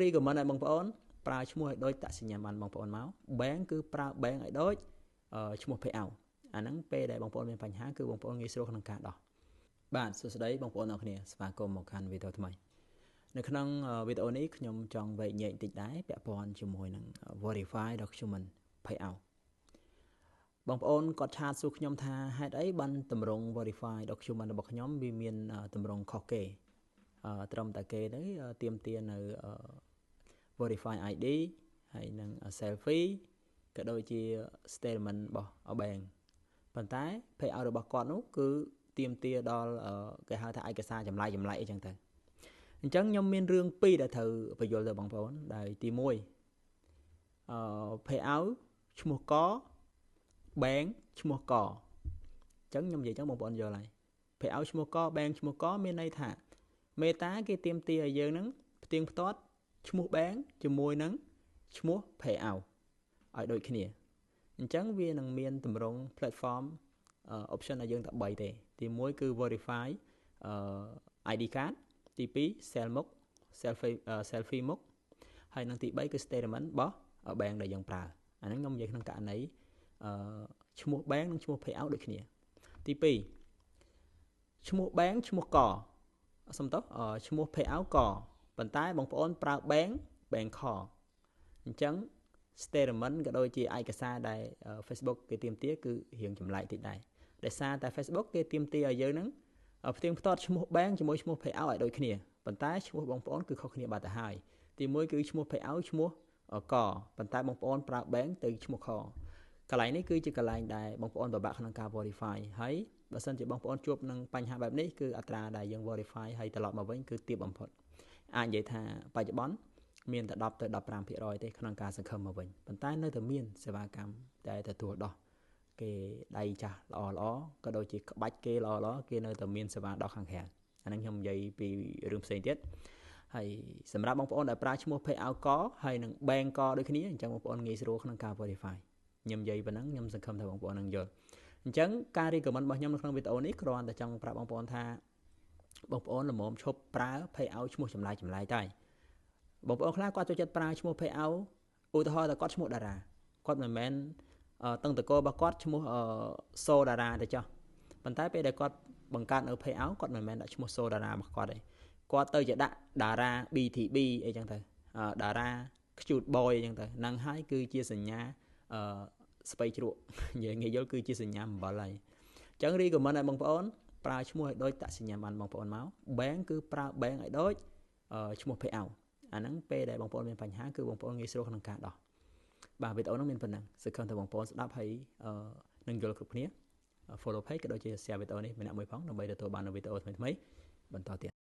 រីក៏មិនឲ្យបងប្អូនប្រើឈ្មោះឲ្យដូចតសញ្ញាបានបងប្អូនមក bank គឺប្រើ bank ឲ្យដូចឈ្មោះ payout អាហ្នឹងពេលដែលបងប្អូនមានបញ្ហាគឺបងប្អូនងាយស្រួលក្នុងការដោះបាទសួស្តីបងប្អូនអរគ្នាស្វាគមន៍មកកាន់វីដេអូថ្មីនៅក្នុងវីដេអូនេះខ្ញុំចង់វែកញែកបន្តិចដែរពាក់ព័ន្ធជាមួយនឹង verify document payout បងប្អូនគាត់ឆាតសួរខ្ញុំថាហេតុអីបានតម្រង់ verify document របស់ខ្ញុំវាមានតម្រង់ខុសគេត្រឹមតែគេទៅទាមទារនៅ verify ID ហើយនឹង selfie ក៏ដូចជា statement របស់ bank ប៉ុន្តែ payout របស់គាត់នោះគឺទាមទារដល់គេហៅថាឯកសារចម្លែកអីចឹងទៅអញ្ចឹងខ្ញុំមានរឿងពីរដែលត្រូវបញ្យល់ទៅបងប្អូនដែលទី1payout ឈ្មោះក bank ឈ្មោះកអញ្ចឹងខ្ញុំនិយាយចឹងបងប្អូនយល់ហើយ payout ឈ្មោះក bank ឈ្មោះកមានន័យថាមេតាគេទាមទារឲ្យយើងនឹងផ្ទៀងផ្ទាត់ឈ្មោះ bank ជាមួយនឹងឈ្មោះ payout ឲ្យដូចគ្នាអញ្ចឹងវានឹងមានតម្រង់ platform option ឲ្យយើងតែ3ទេទី1គឺ verify ID card ទី2 cell មុខ selfie មុខហើយនឹងទី3គឺ statement របស់ bank ដែលយើងប្រើអាហ្នឹងខ្ញុំនិយាយក្នុងករណីឈ្មោះ bank និងឈ្មោះ payout ដូចគ្នាទី2ឈ្មោះ bank ឈ្មោះកសុំទោសឈ្មោះ payout កប៉ុន្តែបងប្អូនប្រើ bank ខអញ្ចឹង statement ក៏ដូចជាឯកសារដែល Facebook គេទាមទារគឺរៀងចម្លែកតិចដែរដោយសារតែ Facebook គេទាមទារឲ្យយើងនឹងផ្ទៀងផ្ទាត់ឈ្មោះ bank ជាមួយឈ្មោះ payout ឲ្យដូចគ្នាប៉ុន្តែឈ្មោះបងប្អូនគឺខុសគ្នាបាត់ទៅហើយទី1គឺឈ្មោះ payout ឈ្មោះកប៉ុន្តែបងប្អូនប្រើ bank ទៅឈ្មោះខកន្លែងនេះគឺជាកន្លែងដែលបងប្អូនពិបាកក្នុងការ verify ហើយបើសិនជាបងប្អូនជួបនឹងបញ្ហាបែបនេះគឺអត្រាដែលយើង verify ហើយត្រឡប់មកវិញគឺទាបបំផុតអាចនិយាយថាបច្ចុប្បន្នមានតែ10ទៅ 15% ទេក្នុងការសង្ឃឹមមកវិញប៉ុន្តែនៅតែមានសេវាកម្មដែលទទួលដោះគេដៃចាស់ល្អក៏ដូចជាក្បាច់គេល្អគេនៅតែមានសេវាដោះខាងក្រៅអាហ្នឹងខ្ញុំនិយាយពីរឿងផ្សេងទៀតហើយសម្រាប់បងប្អូនដែលប្រើឈ្មោះ payout កហើយនឹង bank កដូចគ្នាអញ្ចឹងបងប្អូនងាយស្រួលក្នុងការ verify ខ្ញុំនិយាយប៉ុណ្ណឹងខ្ញុំសង្ឃឹមថាបងប្អូននឹងយល់អញ្ចឹងការ recommend របស់ខ្ញុំនៅក្នុងវីដេអូនេះគ្រាន់តែចង់ប្រាប់បងប្អូនថាបងប្អូនល្មមឈប់ប្រើ payout ឈ្មោះចម្លែកតែបងប្អូនខ្លះគាត់ចូលចិត្តប្រើឈ្មោះ payout ឧទាហរណ៍តែគាត់ឈ្មោះតារាគាត់មិនមែនតឹងតករបស់គាត់ឈ្មោះសូតារាទេចុះប៉ុន្តែពេលដែលគាត់បង្កើតនៅ payout គាត់មិនមែនដាក់ឈ្មោះសូតារារបស់គាត់ទេគាត់ទៅជាដាក់តារា BTB អីចឹងទៅតារា cute boy អីចឹងទៅហ្នឹងហើយគឺជាសញ្ញាស្បៃជ្រក់និយាយងាយយល់គឺជាសញ្ញាអំបិលហើយអញ្ចឹងរីក៏មិនឲ្យបងប្អូនប្រើឈ្មោះឲ្យដូចតសញ្ញាបានបងប្អូនមក bank គឺប្រើ bank ឲ្យដូចឈ្មោះ payout អាហ្នឹងពេលដែលបងប្អូនមានបញ្ហាគឺបងប្អូនងាយស្រួលក្នុងការដោះបាទវីដេអូហ្នឹងមានប៉ុណ្ណឹងសង្ឃឹមថាបងប្អូនស្ដាប់ហើយនឹងយល់គ្រប់គ្នា follow page ក៏ដូចជា share វីដេអូនេះម្នាក់មួយផងដើម្បីទទួលបាននូវវីដេអូថ្មីៗបន្តទៀត